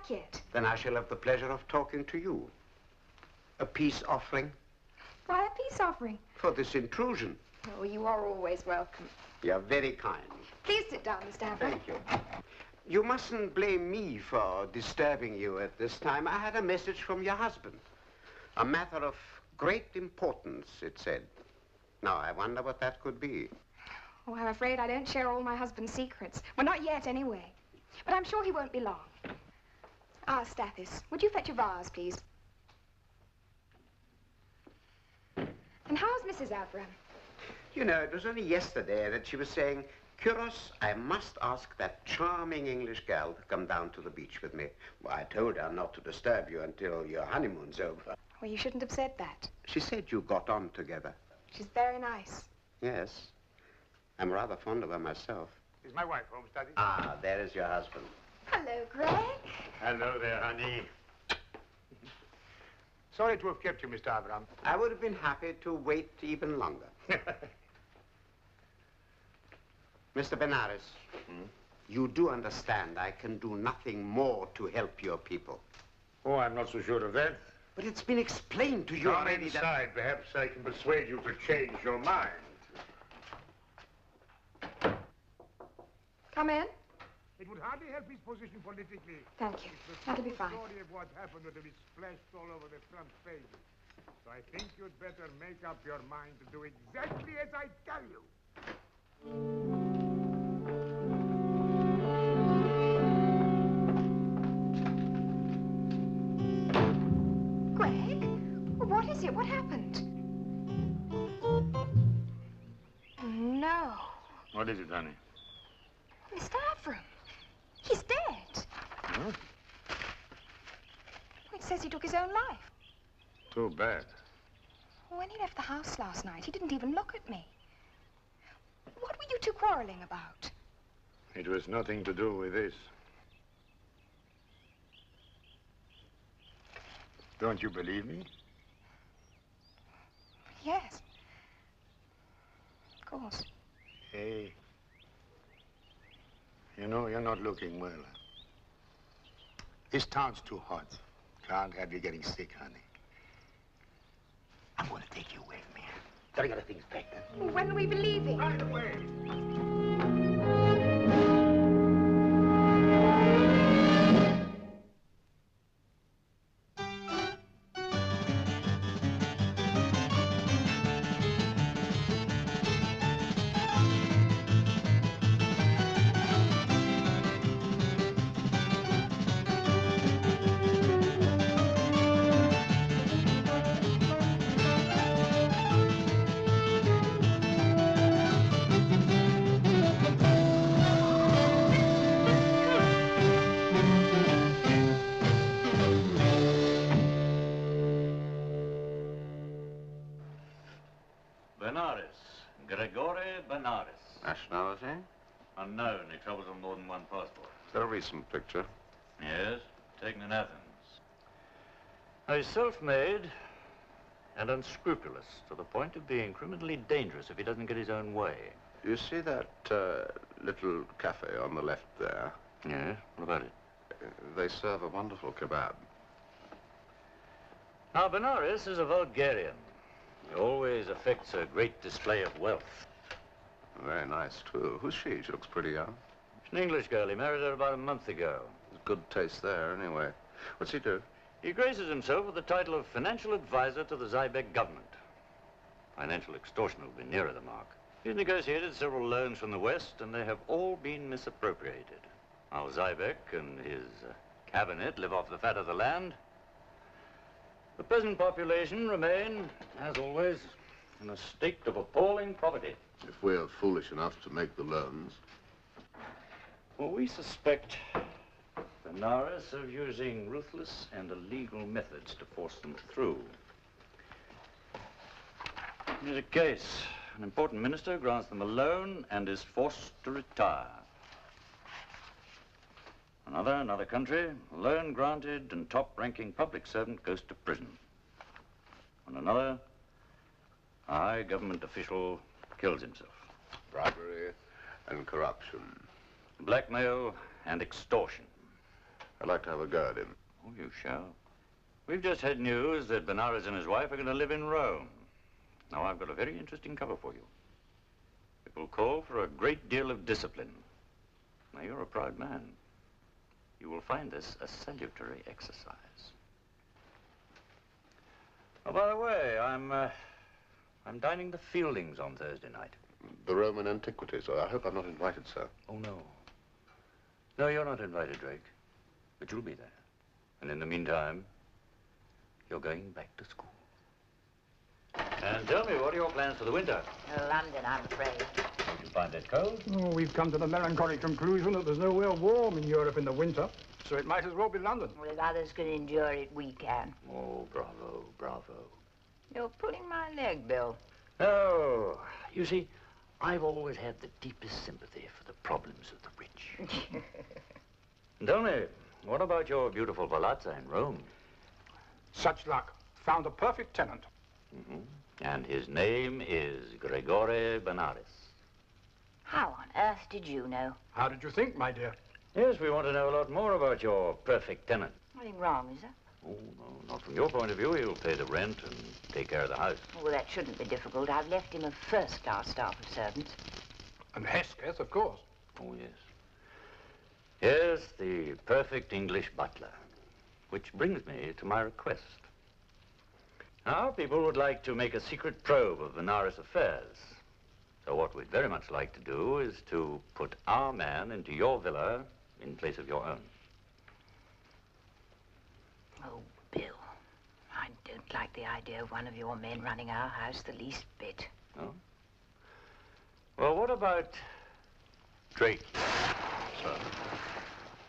back yet. Then I shall have the pleasure of talking to you. A peace offering? Why a peace offering? For this intrusion. Oh, you are always welcome. You're very kind. Please sit down, Mr. Avram. Thank you. You mustn't blame me for disturbing you at this time. I had a message from your husband. A matter of great importance, it said. Now, I wonder what that could be. Oh, I'm afraid I don't share all my husband's secrets. Well, not yet, anyway. But I'm sure he won't be long. Ah, Stathis, would you fetch a vase, please? And how's Mrs. Avram? You know, it was only yesterday that she was saying, Kyros, I must ask that charming English girl to come down to the beach with me. Well, I told her not to disturb you until your honeymoon's over. Well, you shouldn't have said that. She said you got on together. She's very nice. Yes. I'm rather fond of her myself. Is my wife home, Study? Ah, there is your husband. Hello, Greg. Hello there, honey. Sorry to have kept you, Mr. Avram. I would have been happy to wait even longer. Mr. Benares, you do understand I can do nothing more to help your people. Oh, I'm not so sure of that. But it's been explained to you Come already inside. Perhaps I can persuade you to change your mind. Come in. It would hardly help his position politically. Thank you. That'll be fine. The story of what happened would have been splashed all over the front pages. So I think you'd better make up your mind to do exactly as I tell you. Greg? Well, what is it? What happened? No. What is it, honey? Mr. Avram. He's dead. Huh? It says he took his own life. Too bad. When he left the house last night, he didn't even look at me. What were you two quarreling about? It was nothing to do with this. Don't you believe me? Yes. Of course. Hey. You know, you're not looking well. This town's too hot. Can't have you getting sick, honey. I'm going to take you away from here. Gotta get the things packed. When will we be leaving? Right away. Nationality? Unknown. He travels on more than one passport. Is that a recent picture? Yes, taken in Athens. He's self-made and unscrupulous to the point of being criminally dangerous if he doesn't get his own way. You see that little cafe on the left there? Yeah? What about it? They serve a wonderful kebab. Now, Benares is a Bulgarian. He always affects a great display of wealth. Very nice, too. Who's she? She looks pretty young. She's an English girl. He married her about a month ago. There's good taste there, anyway. What's he do? He graces himself with the title of financial advisor to the Zybeck government. Financial extortion will be nearer the mark. He's negotiated several loans from the West, and they have all been misappropriated. Now, Zybeck and his cabinet live off the fat of the land. The peasant population remain, as always, in a state of appalling poverty. If we're foolish enough to make the loans. Well, we suspect Benares of using ruthless and illegal methods to force them through. Here's a case. An important minister grants them a loan and is forced to retire. Another country, a loan granted and top-ranking public servant goes to prison. And another, a high government official kills himself. Bribery and corruption. Blackmail and extortion. I'd like to have a go at him. Oh, you shall. We've just had news that Benares and his wife are going to live in Rome. Now, I've got a very interesting cover for you. It will call for a great deal of discipline. Now, you're a proud man. You will find this a salutary exercise. Oh, by the way, I'm dining the Fieldings on Thursday night. The Roman antiquities. I hope I'm not invited, sir. Oh, no. No, you're not invited, Drake. But you'll be there. And in the meantime, you're going back to school. And tell me, what are your plans for the winter? London, I'm afraid. Don't you find it cold? Oh, we've come to the melancholy conclusion that there's nowhere warm in Europe in the winter, so it might as well be London. Well, if others can endure it, we can. Oh, bravo, bravo. You're pulling my leg, Bill. Oh, you see, I've always had the deepest sympathy for the problems of the rich. And tell me, what about your beautiful palazzo in Rome? Such luck. Found a perfect tenant. Mm-hmm. And his name is Gregore Benares. How on earth did you know? How did you think, my dear? Yes, we want to know a lot more about your perfect tenant. Nothing wrong, is there? Oh, no, not from your point of view. He'll pay the rent and take care of the house. Well, that shouldn't be difficult. I've left him a first-class staff of servants. And Hesketh, of course. Oh, yes. Yes, the perfect English butler. Which brings me to my request. Now, people would like to make a secret probe of Benares affairs. So what we'd very much like to do is to put our man into your villa in place of your own. Oh, Bill, I don't like the idea of one of your men running our house the least bit. No? Well, what about Drake? Sir.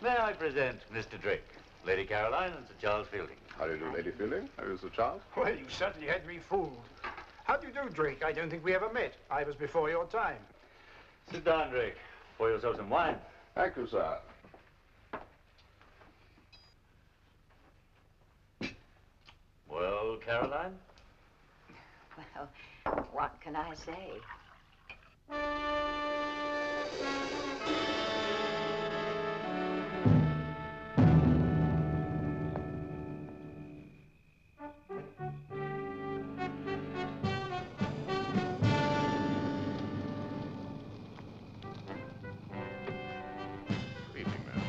May I present Mr. Drake, Lady Caroline and Sir Charles Fielding. How do you do, Lady Fielding? How is Sir Charles? Well, you certainly had me fooled. How do you do, Drake? I don't think we ever met. I was before your time. Sit down, Drake. Pour yourself some wine. Thank you, sir. Well, Caroline? Well, what can I say? Good evening, ma'am.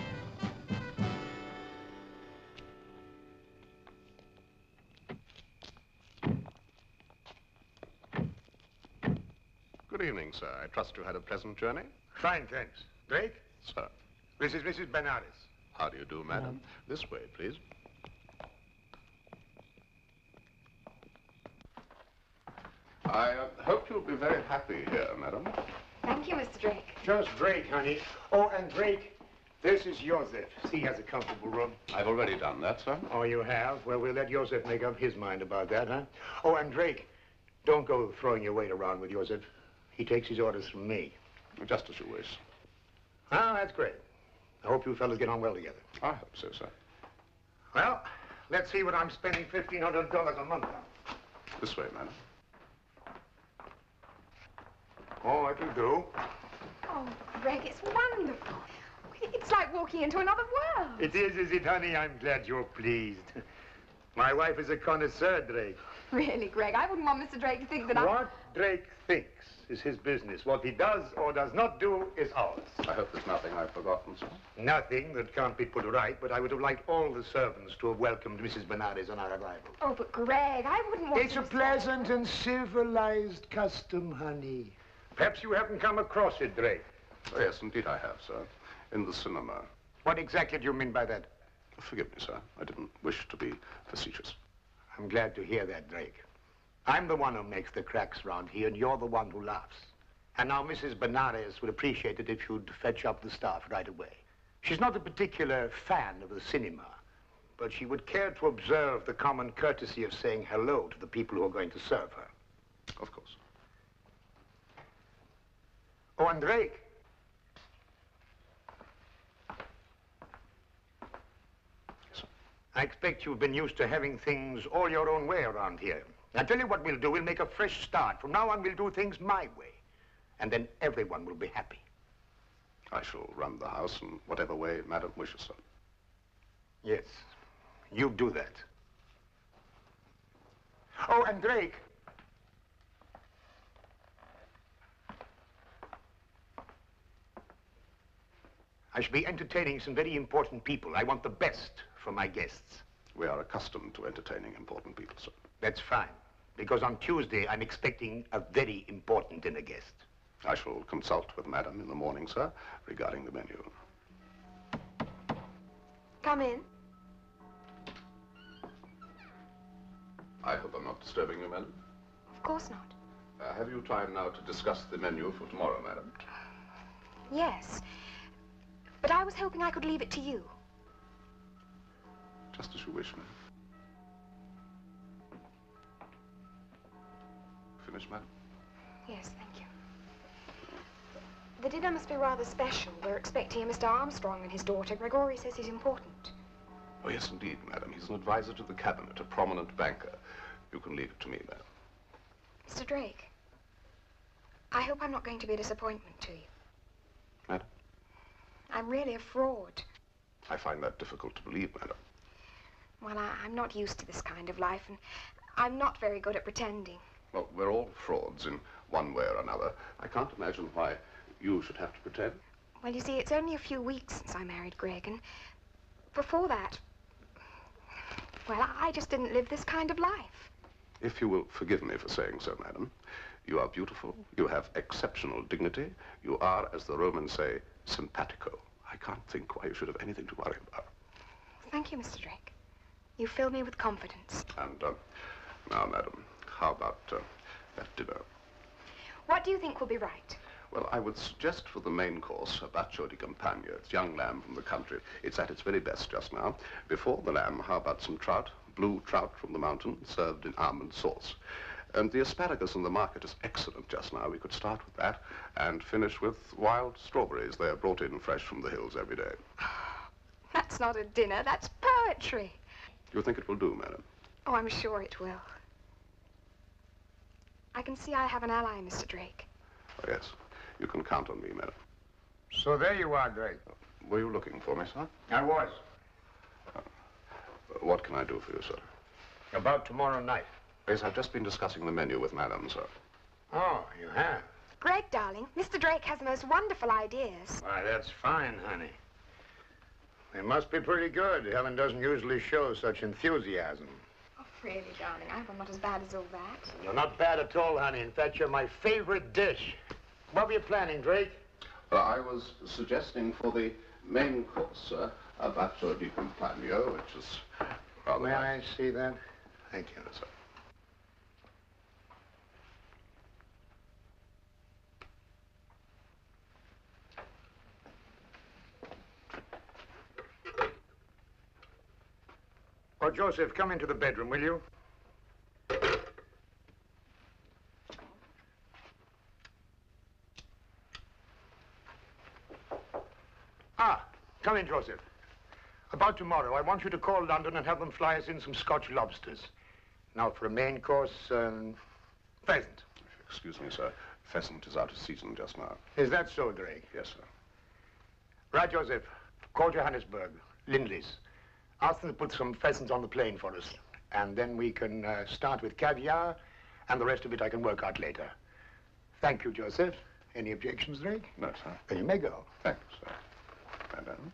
Good evening, sir. I trust you had a pleasant journey? Fine, thanks. Drake, Sir. this is Mrs. Benares. How do you do, madam? This way, please. I hope you'll be very happy here, madam. Thank you, Mr. Drake. Just Drake, honey. Oh, and Drake, this is Joseph. He has a comfortable room. I've already done that, sir. Oh, you have? Well, we'll let Joseph make up his mind about that, huh? Oh, and Drake, don't go throwing your weight around with Joseph. He takes his orders from me. Just as you wish. Ah, that's great. I hope you fellas get on well together. I hope so, sir. Well, let's see what I'm spending $1,500 a month on. This way, madam. Oh, that'll do. Oh, Greg, it's wonderful. It's like walking into another world. It is it, honey? I'm glad you're pleased. My wife is a connoisseur, Drake. Really, Greg, I wouldn't want Mr. Drake to think that I... What Drake thinks is his business. What he does or does not do is ours. I hope there's nothing I've forgotten, sir. Nothing that can't be put right, but I would have liked all the servants to have welcomed Mrs. Benares on our arrival. Oh, but Greg, I wouldn't want It's to a pleasant and civilized custom, honey. Perhaps you haven't come across it, Drake. Oh, yes, indeed I have, sir. In the cinema. What exactly do you mean by that? Forgive me, sir. I didn't wish to be facetious. I'm glad to hear that, Drake. I'm the one who makes the cracks round here, and you're the one who laughs. And now Mrs. Benares would appreciate it if you'd fetch up the staff right away. She's not a particular fan of the cinema, but she would care to observe the common courtesy of saying hello to the people who are going to serve her. Of course. Oh, and Drake. Yes, sir. I expect you've been used to having things all your own way around here. I'll tell you what we'll do. We'll make a fresh start. From now on, we'll do things my way. And then everyone will be happy. I shall run the house in whatever way Madam wishes, sir. Yes, you do that. Oh, and Drake. I shall be entertaining some very important people. I want the best for my guests. We are accustomed to entertaining important people, sir. That's fine, because on Tuesday I'm expecting a very important dinner guest. I shall consult with Madam in the morning, sir, regarding the menu. Come in. I hope I'm not disturbing you, Madam. Of course not. Have you time now to discuss the menu for tomorrow, Madam? Yes. But I was hoping I could leave it to you. Just as you wish, madam. Finished, madam? Yes, thank you. The dinner must be rather special. We're expecting a Mr. Armstrong and his daughter. Gregory says he's important. Oh, yes, indeed, madam. He's an advisor to the cabinet, a prominent banker. You can leave it to me, madam. Mr. Drake, I hope I'm not going to be a disappointment to you. Madam? I'm really a fraud. I find that difficult to believe, madam. Well, I'm not used to this kind of life, and I'm not very good at pretending. Well, we're all frauds in one way or another. I can't imagine why you should have to pretend. Well, you see, it's only a few weeks since I married Greg, and before that, well, I just didn't live this kind of life. If you will forgive me for saying so, madam, you are beautiful, you have exceptional dignity, you are, as the Romans say, simpatico. I can't think why you should have anything to worry about. Thank you, Mr. Drake. You fill me with confidence. And now, madam, how about that dinner? What do you think will be right? Well, I would suggest for the main course a bacio di campagna. It's young lamb from the country. It's at its very best just now. Before the lamb, how about some trout, blue trout from the mountain, served in almond sauce. And the asparagus in the market is excellent just now. We could start with that and finish with wild strawberries. They're brought in fresh from the hills every day. That's not a dinner, that's poetry. You think it will do, madam? Oh, I'm sure it will. I can see I have an ally, Mr. Drake. Oh, yes. You can count on me, madam. So there you are, Drake. Were you looking for me, sir? I was. What can I do for you, sir? About tomorrow night. Yes, I've just been discussing the menu with madam, sir. Oh, you have? Greg, darling, Mr. Drake has the most wonderful ideas. Why, that's fine, honey. They must be pretty good. Helen doesn't usually show such enthusiasm. Oh, really, darling, I hope I'm not as bad as all that. You're not bad at all, honey. In fact, you're my favorite dish. What were you planning, Drake? Well, I was suggesting for the main course, sir, a bacio di campagna, which is rather May nice. I see that? Thank you. Yes, sir. Oh, Joseph, come into the bedroom, will you? Come in, Joseph. About tomorrow, I want you to call London and have them fly us in some Scotch lobsters. Now, for a main course, pheasant. Excuse me, sir. Pheasant is out of season just now. Is that so, Drake? Yes, sir. Right, Joseph. Call Johannesburg, Lindley's. Ask them to put some pheasants on the plane for us. And then we can start with caviar, and the rest of it I can work out later. Thank you, Joseph. Any objections, Drake? No, sir. Then you may go. Thanks, sir. Madam?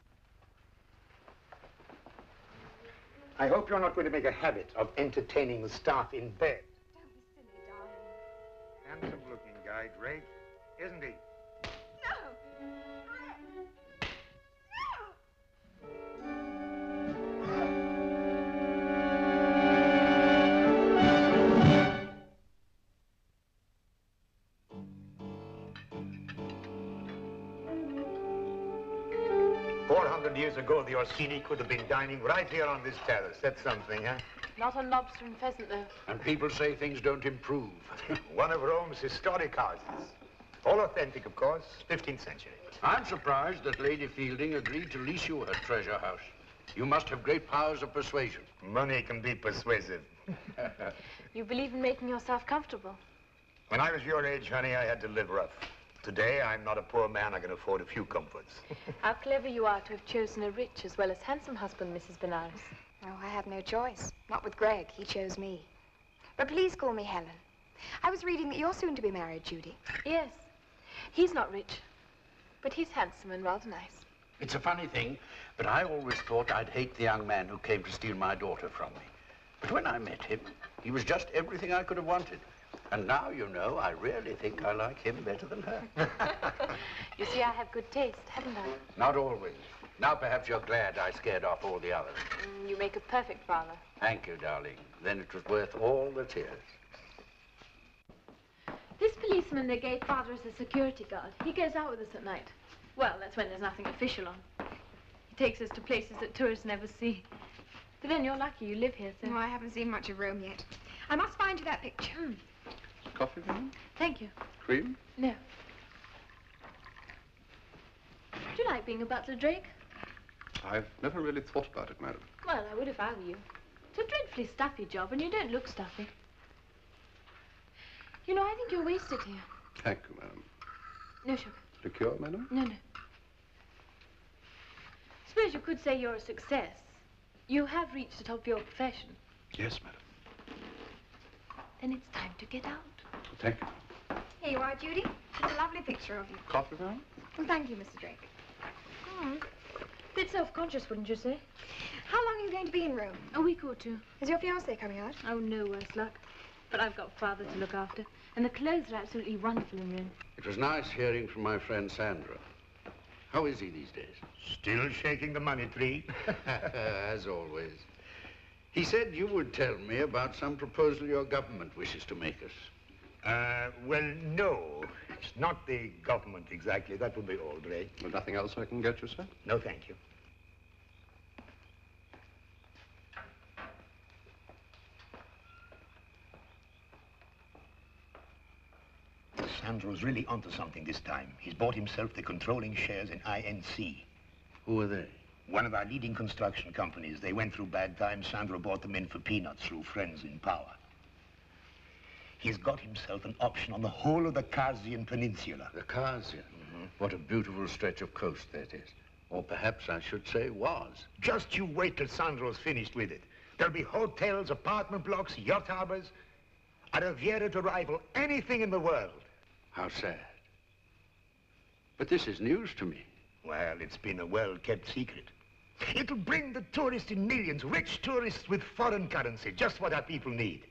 I hope you're not going to make a habit of entertaining the staff in bed. Don't be silly, darling. Handsome-looking guy, Drake, isn't he? No! Years ago, the Orsini could have been dining right here on this terrace. That's something, huh? Not on lobster and pheasant, though. And people say things don't improve. One of Rome's historic houses. All authentic, of course, 15th century. I'm surprised that Lady Fielding agreed to lease you her treasure house. You must have great powers of persuasion. Money can be persuasive. You believe in making yourself comfortable? When I was your age, honey, I had to live rough. Today, I'm not a poor man. I can afford a few comforts. How clever you are to have chosen a rich as well as handsome husband, Mrs. Benares. Oh, I had no choice. Not with Greg. He chose me. But please call me Helen. I was reading that you're soon to be married, Judy. Yes. He's not rich, but he's handsome and rather nice. It's a funny thing, but I always thought I'd hate the young man who came to steal my daughter from me. But when I met him, he was just everything I could have wanted. And now, you know, I really think I like him better than her. You see, I have good taste, haven't I? Not always. Now perhaps you're glad I scared off all the others. You make a perfect father. Thank you, darling. Then it was worth all the tears. This policeman they gave Father as a security guard, he goes out with us at night. Well, that's when there's nothing official on. He takes us to places that tourists never see. But then you're lucky you live here, so... No, I haven't seen much of Rome yet. I must find you that picture. Coffee, madam? Thank you. Cream? No. Do you like being a butler, Drake? I've never really thought about it, madam. Well, I would if I were you. It's a dreadfully stuffy job, and you don't look stuffy. You know, I think you're wasted here. Thank you, madam. No sugar. Liqueur, madam? No, no. Suppose you could say you're a success. You have reached the top of your profession. Yes, madam. Then it's time to get out. Thank you. Here you are, Judy. It's a lovely picture of you. Coffee, madam? Well, thank you, Mr. Drake. Bit self-conscious, wouldn't you say? How long are you going to be in Rome? A week or two. Is your fiancé coming out? Oh, no worse luck. But I've got Father to look after. And the clothes are absolutely wonderful in Rome. It was nice hearing from my friend Sandro. How is he these days? Still shaking the money tree. As always. He said you would tell me about some proposal your government wishes to make us. Well, no. It's not the government exactly. That would be all, Drake. Well, nothing else I can get you, sir? No, thank you. Sandro's really onto something this time. He's bought himself the controlling shares in INC. Who are they? One of our leading construction companies. They went through bad times. Sandro bought them in for peanuts through friends in power. He's got himself an option on the whole of the Carsian Peninsula. The Carsian? What a beautiful stretch of coast that is. Or perhaps I should say was. Just you wait till Sandro's finished with it. There'll be hotels, apartment blocks, yacht harbors, a Riviera to rival anything in the world. How sad. But this is news to me. Well, it's been a well-kept secret. It'll bring the tourists in millions, rich tourists with foreign currency, just what our people need.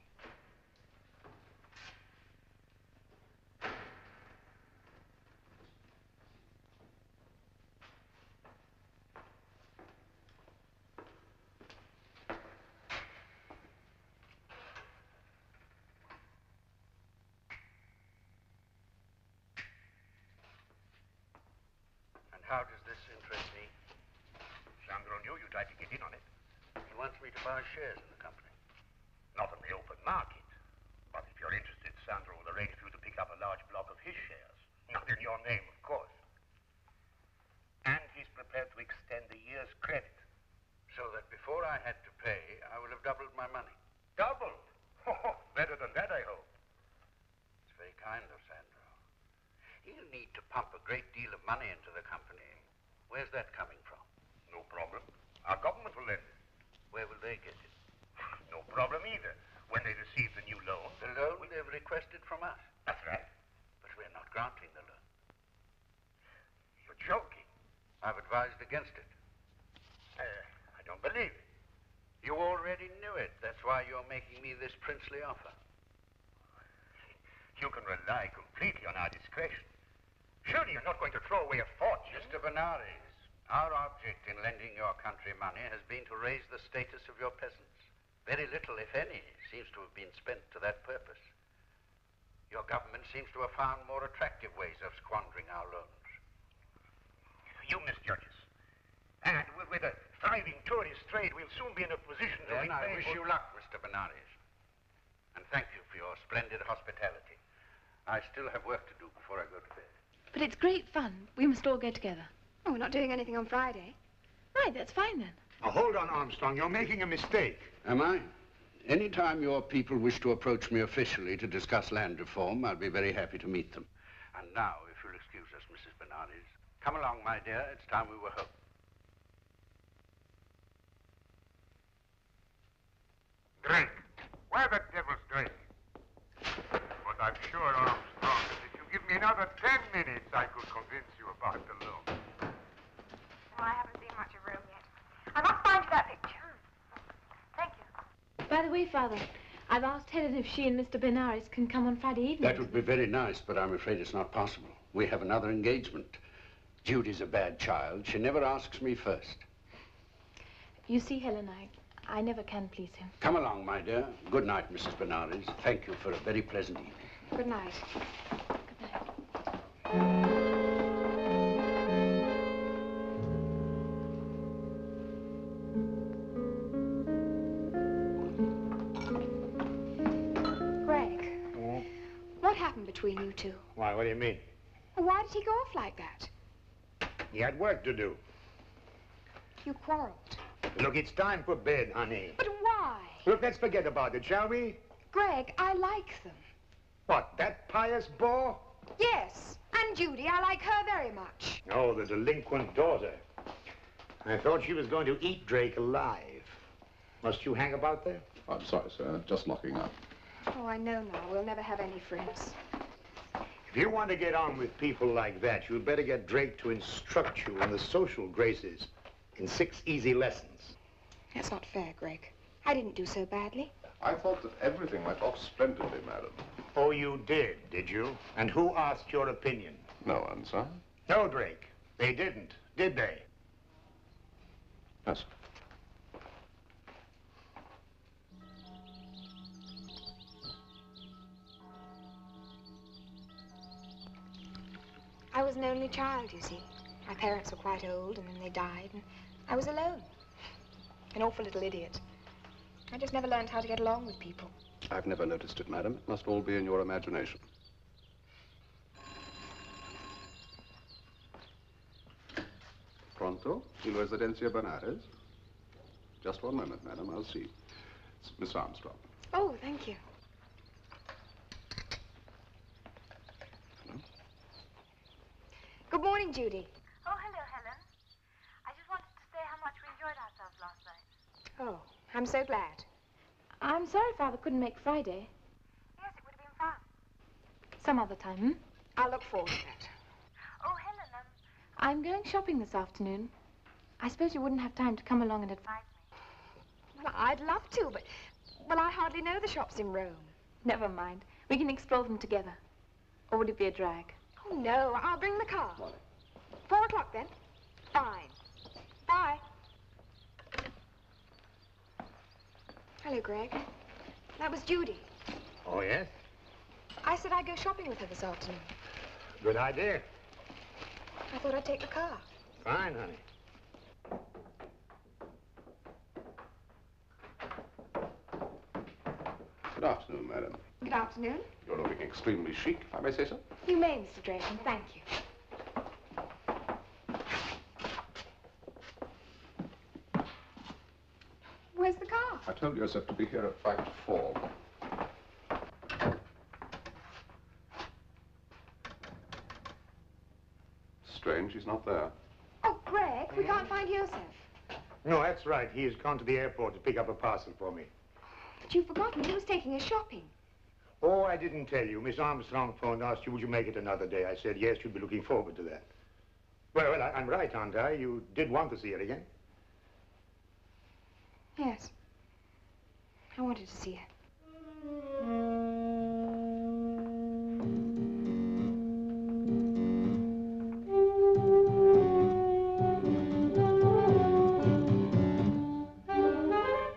How does this interest me? Sandro knew you'd like to get in on it. He wants me to buy shares in the company. Not on the open market. But if you're interested, Sandro will arrange for you to pick up a large block of his shares. Not in your name, of course. And he's prepared to extend a year's credit. So that before I had to pay, I will have doubled my money. Doubled? Oh, better than that, I hope. It's very kind of Sandro. He'll need to pump a great deal of money into the company. Where's that coming from? No problem. Our government will lend it. Where will they get it? No problem either. When they receive the new loan. The loan they've requested from us? That's right. But we're not granting the loan. You're joking. I've advised against it. I don't believe it. You already knew it. That's why you're making me this princely offer. You can rely completely on our discretion. Surely you're not going to throw away a fortune. Mr. Benares, our object in lending your country money has been to raise the status of your peasants. Very little, if any, seems to have been spent to that purpose. Your government seems to have found more attractive ways of squandering our loans. You misjudge us. And with a thriving tourist trade, we'll soon be in a position to Then I repay... wish you luck, Mr. Benares. And thank you for your splendid hospitality. I still have work to do before I go to bed. But it's great fun. We must all go together. Oh, we're not doing anything on Friday. Right, that's fine then. Now, hold on, Armstrong. You're making a mistake. Am I? Anytime your people wish to approach me officially to discuss land reform, I'll be very happy to meet them. And now, if you'll excuse Benares. Come along, my dear. It's time we were home. Drake. Where the devil's Drake? But I'm sure, Armstrong, that if you give me another 10 minutes, I could convince you about the loan. Well, I haven't seen much of Rome yet. I must find you that picture. Thank you. By the way, Father, I've asked Helen if she and Mr. Benares can come on Friday evening. That would be very nice, but I'm afraid it's not possible. We have another engagement. Judy's a bad child. She never asks me first. You see, Helen, I never can please him. Come along, my dear. Good night, Mrs. Benares. Thank you for a very pleasant evening. Good night. Greg, what happened between you two? Why, what do you mean? Why did he go off like that? He had work to do. You quarreled. Look, it's time for bed, honey. But why? Look, let's forget about it, shall we? Greg, I like them. What, that pious bore? Yes, and Judy, I like her very much. Oh, the delinquent daughter. I thought she was going to eat Drake alive. Must you hang about there? I'm sorry, sir. Just locking up. Oh, I know now. We'll never have any friends. If you want to get on with people like that, you'd better get Drake to instruct you in the social graces in 6 easy lessons. That's not fair, Greg. I didn't do so badly. I thought that everything went off splendidly, madam. Oh, you did you? And who asked your opinion? No one, sir. No, Drake. They didn't, did they? Yes. I was an only child, you see. My parents were quite old, and then they died, and I was alone. An awful little idiot. I just never learned how to get along with people. I've never noticed it, madam. It must all be in your imagination. Pronto? In Residencia Benares? Just one moment, madam. I'll see. It's Miss Armstrong. Oh, thank you. Hello? Good morning, Judy. Oh, hello, Helen. I just wanted to say how much we enjoyed ourselves last night. Oh, I'm so glad. I'm sorry Father couldn't make Friday. Yes, it would have been fun. Some other time, hmm? I'll look forward to that. Oh, Helen, I'm going shopping this afternoon. I suppose you wouldn't have time to come along and advise me. Well, I'd love to, but, well, I hardly know the shops in Rome. Never mind. We can explore them together. Or would it be a drag? Oh, no, I'll bring the car. 4 o'clock, then. Fine. Bye. Hello, Greg. That was Judy. Oh, yes? I said I'd go shopping with her this afternoon. Good idea. I thought I'd take the car. Fine, honey. Good afternoon, madam. Good afternoon. You're looking extremely chic, if I may say so. You may, Mr. Drayton. Thank you. Where's the car? I told Joseph to be here at 5 to 4. Strange, he's not there. Oh, Greg, we can't find Joseph. No, that's right. He has gone to the airport to pick up a parcel for me. But you've forgotten he was taking us shopping. Oh, I didn't tell you. Miss Armstrong phoned, asked you, would you make it another day? I said, yes, you'd be looking forward to that. Well, I'm right, aren't I? You did want to see her again? Yes. I wanted to see her.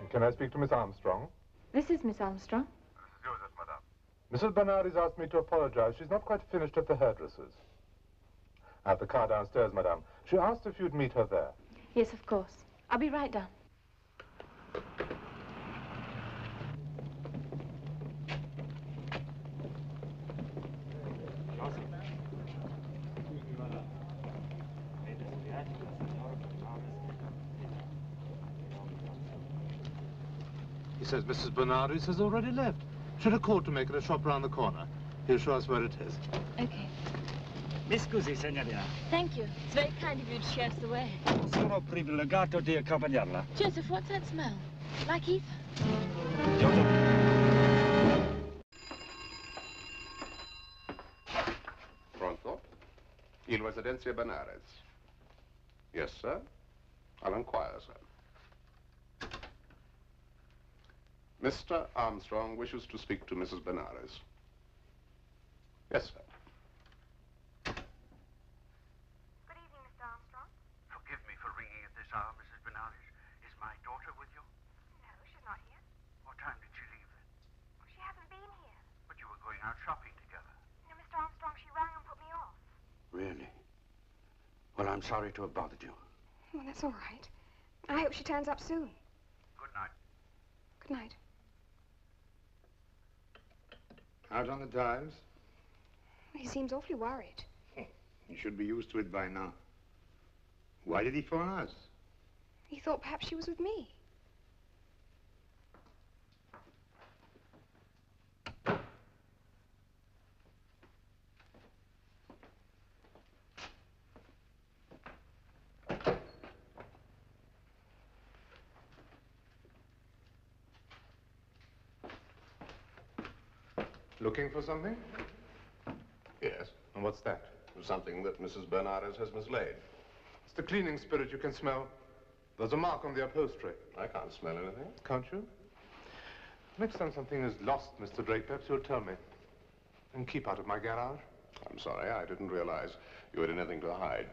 Can I speak to Miss Armstrong? This is Miss Armstrong. This is Joseph, madame. Mrs. Benares asked me to apologize. She's not quite finished at the hairdresser's. I have the car downstairs, madame. She asked if you'd meet her there. Yes, of course. I'll be right down. He says Mrs. Benares has already left. Should have called to make her a shop round the corner. He'll show us where it is. Okay. Mi scusi, signorina. Thank you. It's very kind of you to show us the way. Sono privilegiato di accompagnarla. Joseph, what's that smell? Like ether. Pronto? Il Residencia Benares. Yes, sir. I'll inquire, sir. Mr. Armstrong wishes to speak to Mrs. Benares. Yes, sir. Good evening, Mr. Armstrong. Forgive me for ringing at this hour, Mrs. Benares. Is my daughter with you? No, she's not here. What time did she leave then? Well, she hasn't been here. But you were going out shopping together. No, Mr. Armstrong, she rang and put me off. Really? Well, I'm sorry to have bothered you. Well, that's all right. I hope she turns up soon. Good night. Good night. Out on the tiles? Well, he seems awfully worried. You should be used to it by now. Why did he phone us? He thought perhaps she was with me. Looking for something? Yes. And what's that? Something that Mrs. Benares has mislaid. It's the cleaning spirit you can smell. There's a mark on the upholstery. I can't smell anything. Can't you? Next time something is lost, Mr. Drake, perhaps you'll tell me. And keep out of my garage. I'm sorry, I didn't realize you had anything to hide.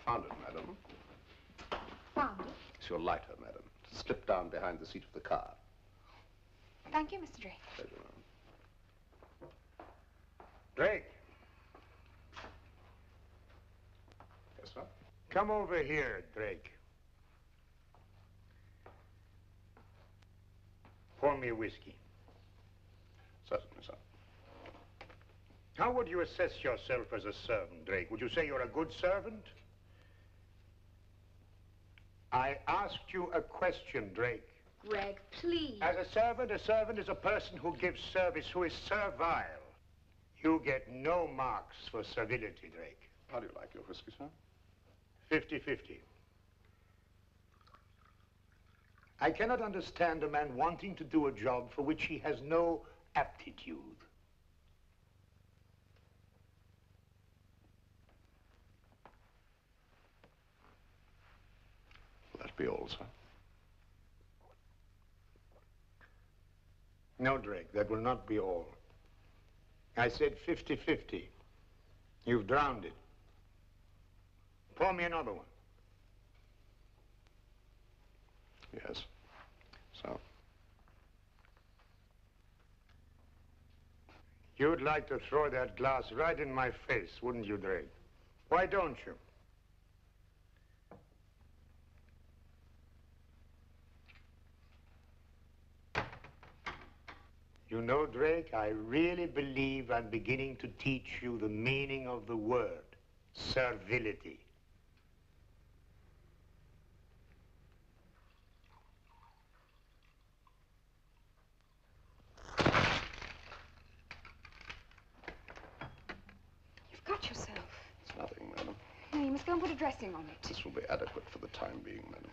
Found it, madam. Found it? It's your lighter, madam. It slipped down behind the seat of the car. Thank you, Mr. Drake. Pleasure, ma'am. Drake, Yes, sir? come over here, Drake. Pour me a whiskey. Certainly, sir. How would you assess yourself as a servant, Drake? Would you say you're a good servant? I asked you a question, Drake. Greg, please. As a servant is a person who gives service, who is servile. You get no marks for servility, Drake. How do you like your whiskey, sir? 50-50. I cannot understand a man wanting to do a job for which he has no aptitude. Will that be all, sir? No, Drake, that will not be all. I said 50-50. You've drowned it. Pour me another one. Yes. So? You'd like to throw that glass right in my face, wouldn't you, Drake? Why don't you? You know, Drake, I really believe I'm beginning to teach you the meaning of the word, servility. You've got yourself. It's nothing, madam. No, you must go and put a dressing on it. This will be adequate for the time being, madam.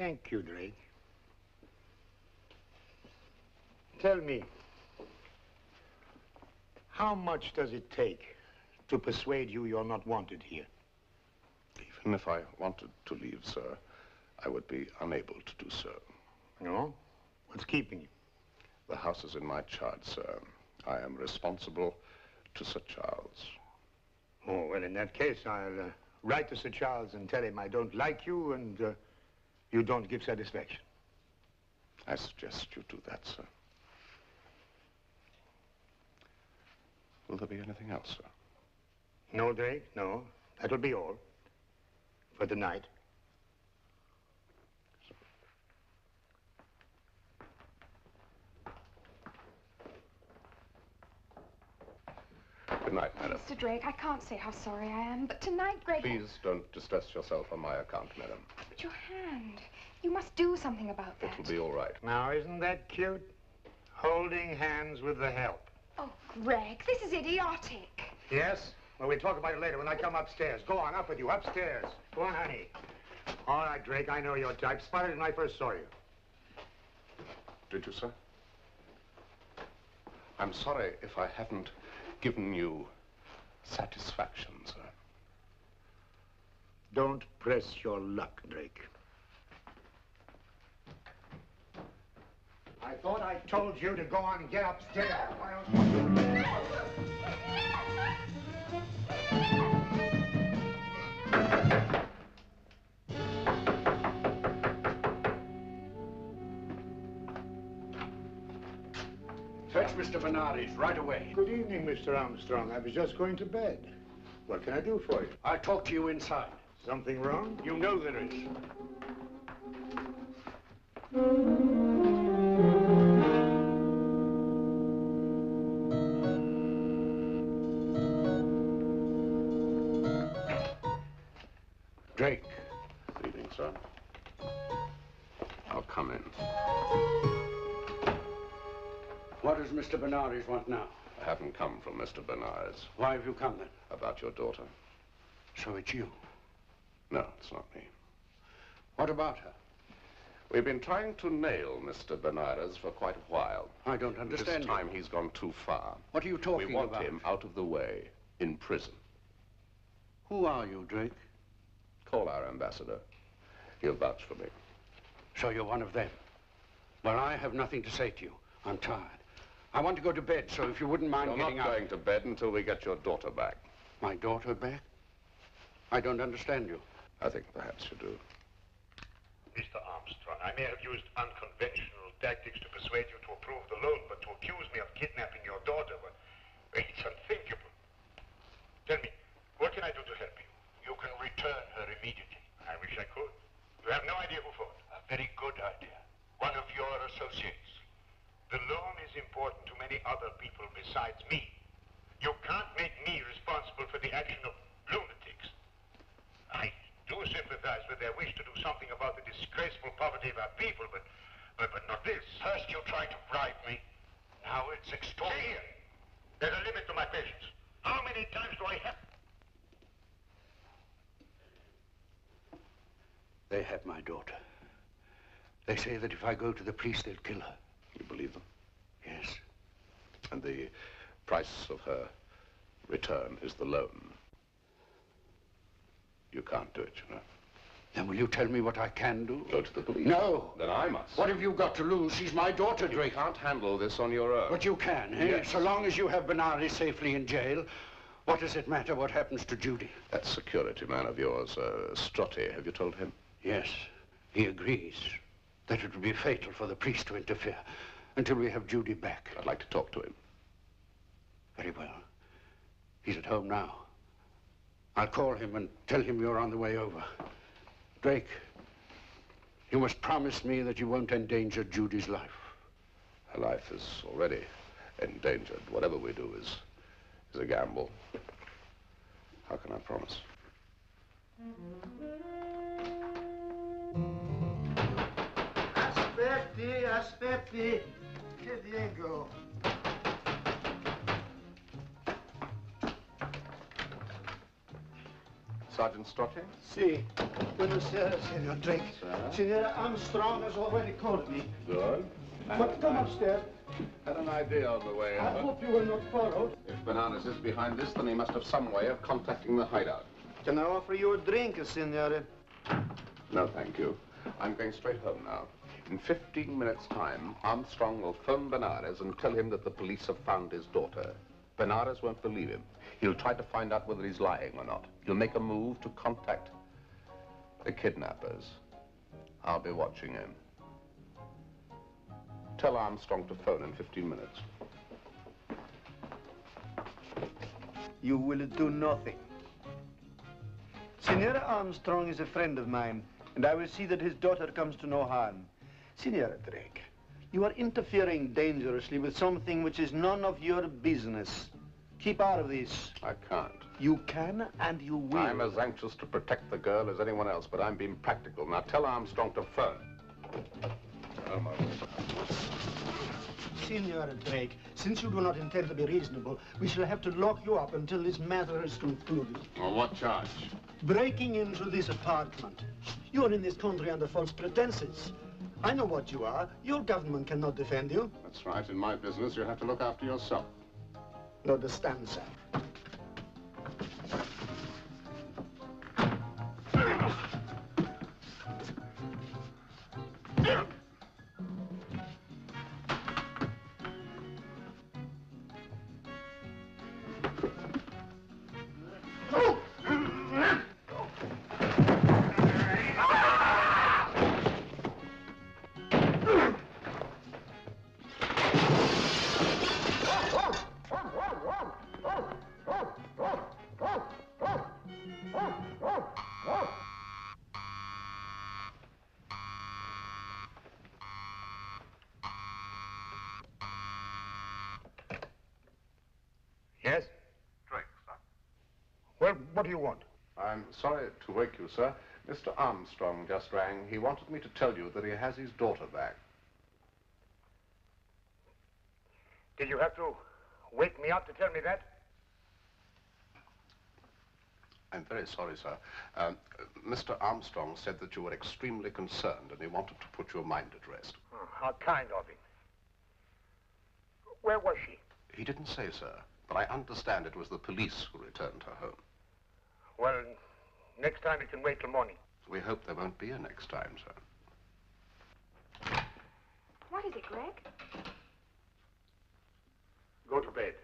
Thank you, Drake. Tell me, how much does it take to persuade you you're not wanted here? Even if I wanted to leave, sir, I would be unable to do so. No? What's keeping you? The house is in my charge, sir. I am responsible to Sir Charles. Oh, well, in that case, I'll write to Sir Charles and tell him I don't like you and you don't give satisfaction. I suggest you do that, sir. Will there be anything else, sir? No, Drake, no. That'll be all. For the night. Good night, madam. Mr. Drake, I can't say how sorry I am, but tonight, Greg... Please don't distress yourself on my account, madam. But your hand. You must do something about that. It will be all right. Now, isn't that cute? Holding hands with the help. Oh, Greg, this is idiotic. Yes? Well, we'll talk about it later when I come upstairs. Go on, up with you, upstairs. Go on, honey. All right, Drake, I know your type. Spotted it when I first saw you. Did you, sir? I'm sorry if I haven't given you satisfaction, sir. Don't press your luck, Drake. I thought I told you to go on and get upstairs. Fetch Mr. Benares right away. Good evening, Mr. Armstrong. I was just going to bed. What can I do for you? I'll talk to you inside. Something wrong? You know there is. Drake. Good evening, sir. I'll come in. What does Mr. Benares want now? I haven't come from Mr. Benares. Why have you come then? About your daughter. So it's you. No, it's not me. What about her? We've been trying to nail Mr. Benares for quite a while. I don't understand. This time he's gone too far. What are you talking about? We want about? him out of the way, in prison. Who are you, Drake? Call our ambassador. He'll vouch for me. So you're one of them. Well, I have nothing to say to you. I'm tired. I want to go to bed, so if you wouldn't mind getting up. You're not going to bed until we get your daughter back. My daughter back? I don't understand you. I think perhaps you do. Mr. Armstrong, I may have used unconventional tactics to persuade you to approve the loan, but to accuse me of kidnapping your daughter, well, it's unthinkable. Tell me, what can I do to help you? You can return her immediately. I wish I could. You have no idea who phoned. A very good idea. One of your associates. The loan is important to many other people besides me. You can't make me responsible for the action of lunatics. I do sympathize with their wish to do something about the disgraceful poverty of our people, but not this. First you tried to bribe me. Now it's extortion. See here. There's a limit to my patience. How many times do I have... They have my daughter. They say that if I go to the police, they'll kill her. You believe them? Yes. And the price of her return is the loan. You can't do it, you know. Then will you tell me what I can do? Go to the police. No. Then I must. What have you got to lose? She's my daughter, Drake. You can't handle this on your own. But you can, eh? Yes. So long as you have Benares safely in jail, what does it matter what happens to Judy? That security man of yours, Strotty, have you told him? Yes. He agrees that it would be fatal for the priest to interfere until we have Judy back. I'd like to talk to him. Very well. He's at home now. I'll call him and tell him you're on the way over. Drake, you must promise me that you won't endanger Judy's life. Her life is already endangered. Whatever we do is a gamble. How can I promise? Aspetti. Che Diego. Sergeant Strachey? Si. Buonasera, Senor Drake. Sir? Senora Armstrong has already called me. Good. But come upstairs. Had an idea on the way I over. hope you will not followed. If Bananas is behind this, then he must have some way of contacting the hideout. Can I offer you a drink, Senora? No, thank you. I'm going straight home now. In 15 minutes' time, Armstrong will phone Benares and tell him that the police have found his daughter. Benares won't believe him. He'll try to find out whether he's lying or not. He'll make a move to contact the kidnappers. I'll be watching him. Tell Armstrong to phone in 15 minutes. You will do nothing. Senora Armstrong is a friend of mine, and I will see that his daughter comes to no harm. Senora Drake, you are interfering dangerously with something which is none of your business. Keep out of this. I can't. You can and you will. I'm as anxious to protect the girl as anyone else, but I'm being practical. Now tell Armstrong to phone. Oh, my word. Senora Drake, since you do not intend to be reasonable, we shall have to lock you up until this matter is concluded. On what charge? Breaking into this apartment. You are in this country under false pretenses. I know what you are. Your government cannot defend you. That's right. In my business, you have to look after yourself. No, understand, sir. Yes? Drake, sir. Well, what do you want? I'm sorry to wake you, sir. Mr. Armstrong just rang. He wanted me to tell you that he has his daughter back. Did you have to wake me up to tell me that? I'm very sorry, sir. Mr. Armstrong said that you were extremely concerned and he wanted to put your mind at rest. Oh, how kind of him. Where was she? He didn't say, sir, but I understand it was the police who returned her home. Well, next time it can wait till morning. We hope there won't be a next time, sir. What is it, Greg? Go to bed.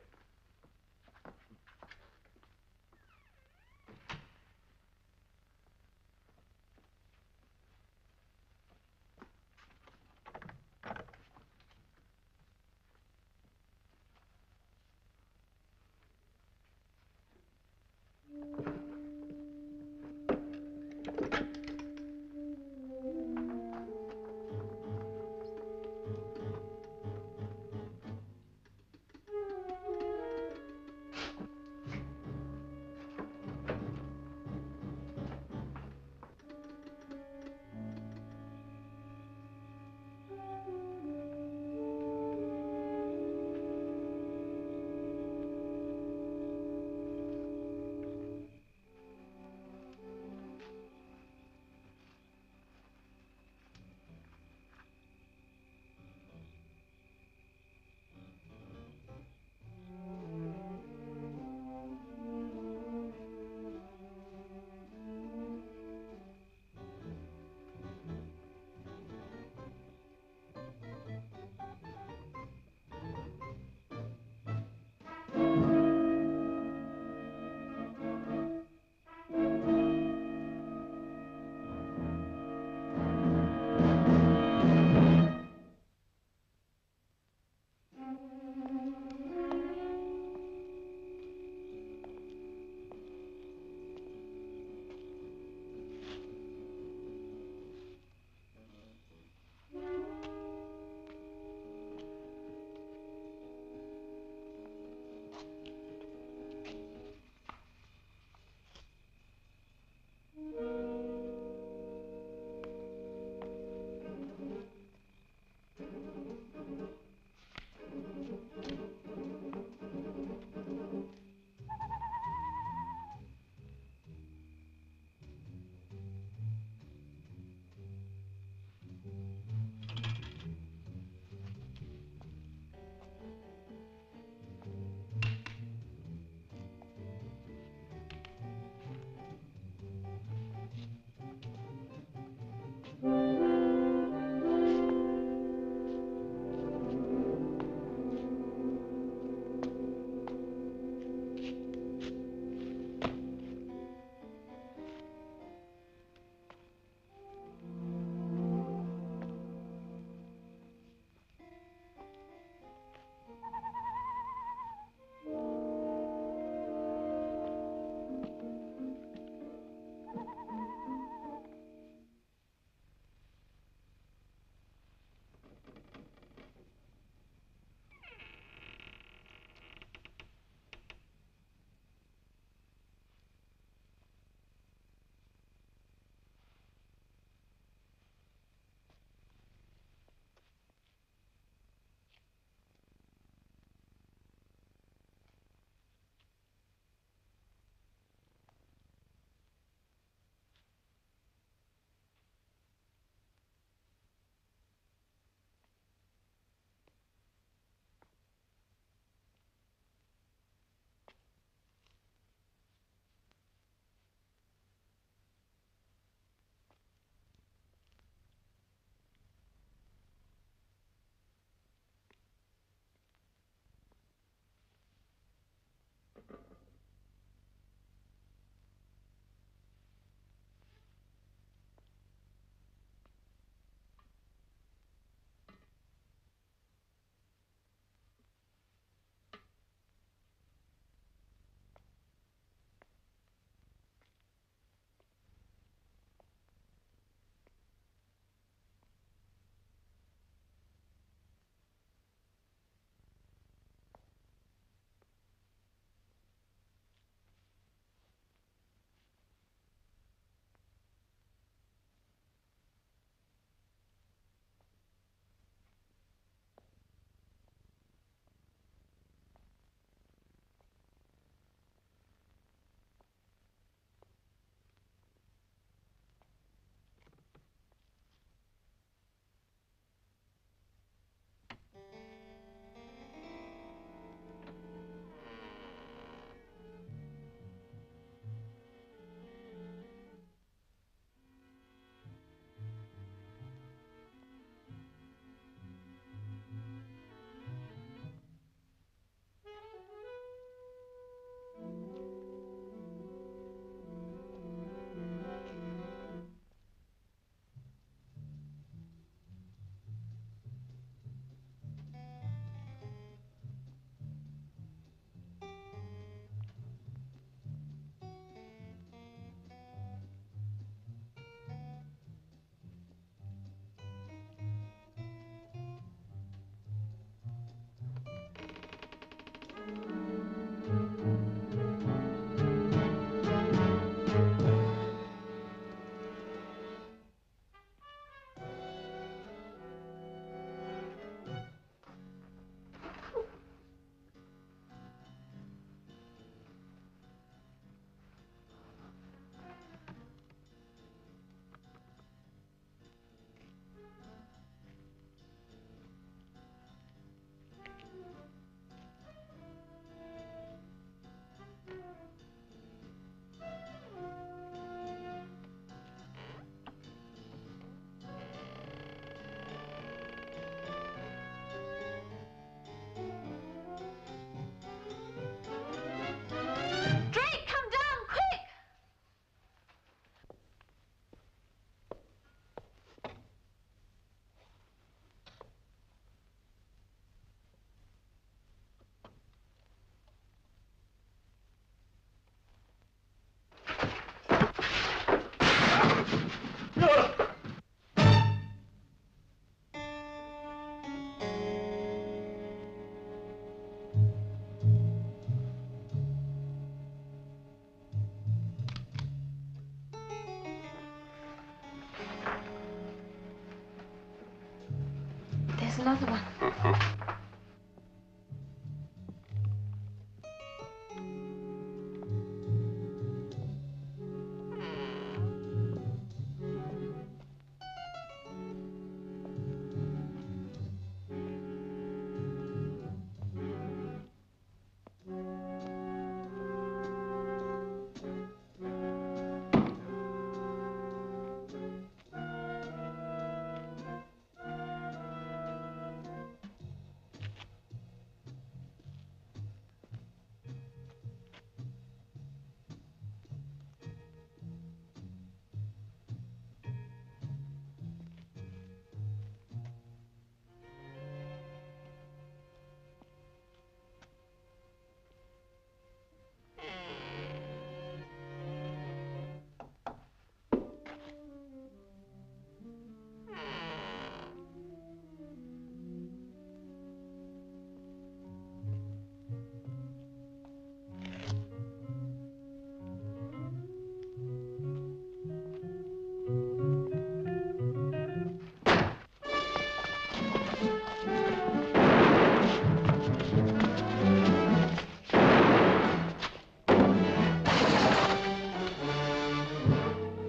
There's another one.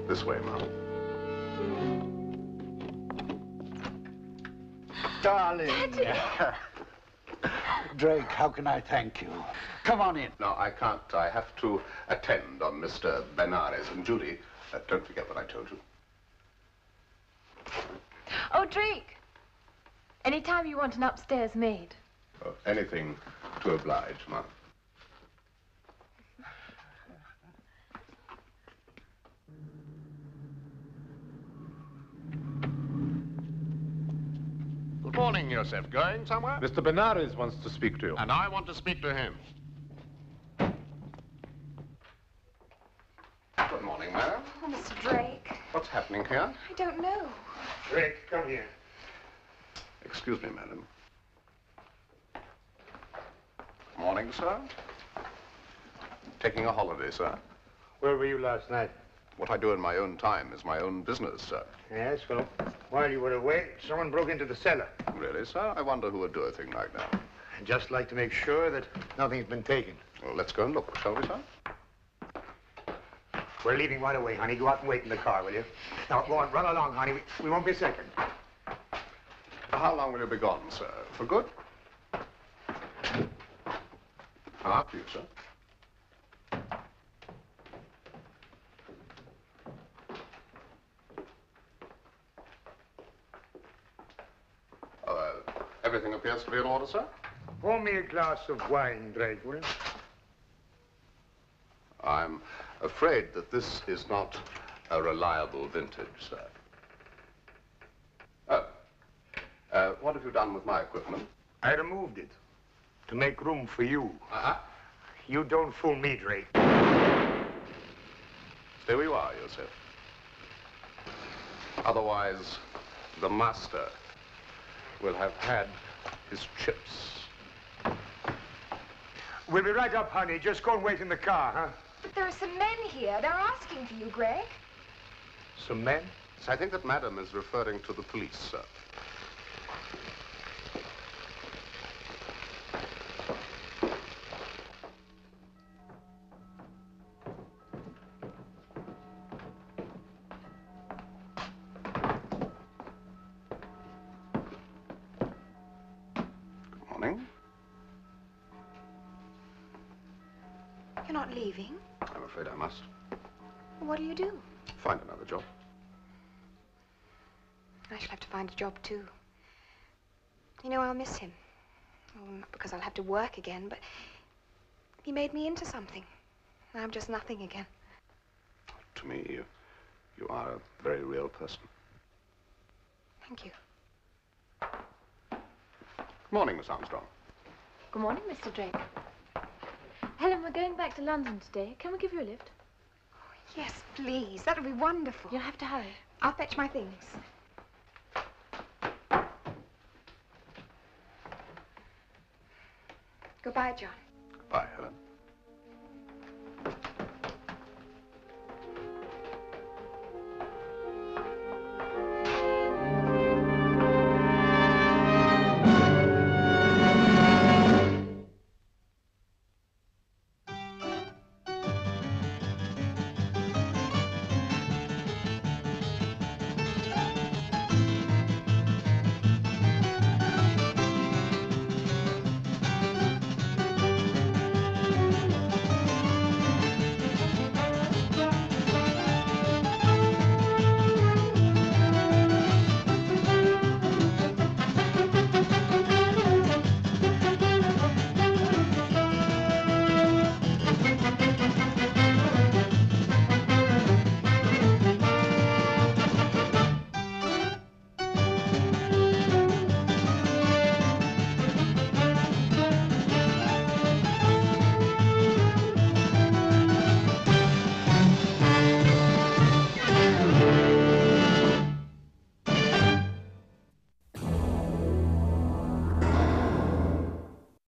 This way, Mom. Darling. Drake, how can I thank you? Come on in. No, I can't. I have to attend on Mr. Benares. And Judy, don't forget what I told you. Oh, Drake. Anytime you want an upstairs maid. Oh, anything to oblige, Mom. Good morning, Yosef. Going somewhere? Mr. Benares wants to speak to you. And I want to speak to him. Good morning, madam. Oh, Mr. Drake. What's happening here? I don't know. Drake, come here. Excuse me, madam. Morning, sir. Taking a holiday, sir. Where were you last night? What I do in my own time is my own business, sir. Yes, well, while you were away, someone broke into the cellar. Really, sir? I wonder who would do a thing like that. I'd just like to make sure that nothing's been taken. Well, let's go and look, shall we, sir? We're leaving right away, honey. Go out and wait in the car, will you? Now, go on, run along, honey. We won't be a second. How long will you be gone, sir? For good? After you, sir. Everything appears to be in order, sir. Pour me a glass of wine, Drake, will you? I'm afraid that this is not a reliable vintage, sir. Oh. What have you done with my equipment? I removed it to make room for you. Uh-huh. You don't fool me, Drake. Stay where you are, Yosef. Otherwise, the master will have had his chips. We'll be right up, honey. Just go and wait in the car, huh? But there are some men here. They're asking for you, Greg. Some men? So I think that Madam is referring to the police, sir. Good morning. You're not leaving? I'm afraid I must. What do you do? Find another job. I shall have to find a job, too. You know, I'll miss him. Oh, not because I'll have to work again, but he made me into something. I'm just nothing again. To me, you are a very real person. Thank you. Good morning, Miss Armstrong. Good morning, Mr. Drake. Helen, we're going back to London today. Can we give you a lift? Yes, please. That would be wonderful. You'll have to hurry. I'll fetch my things. Goodbye, John. Goodbye, Helen.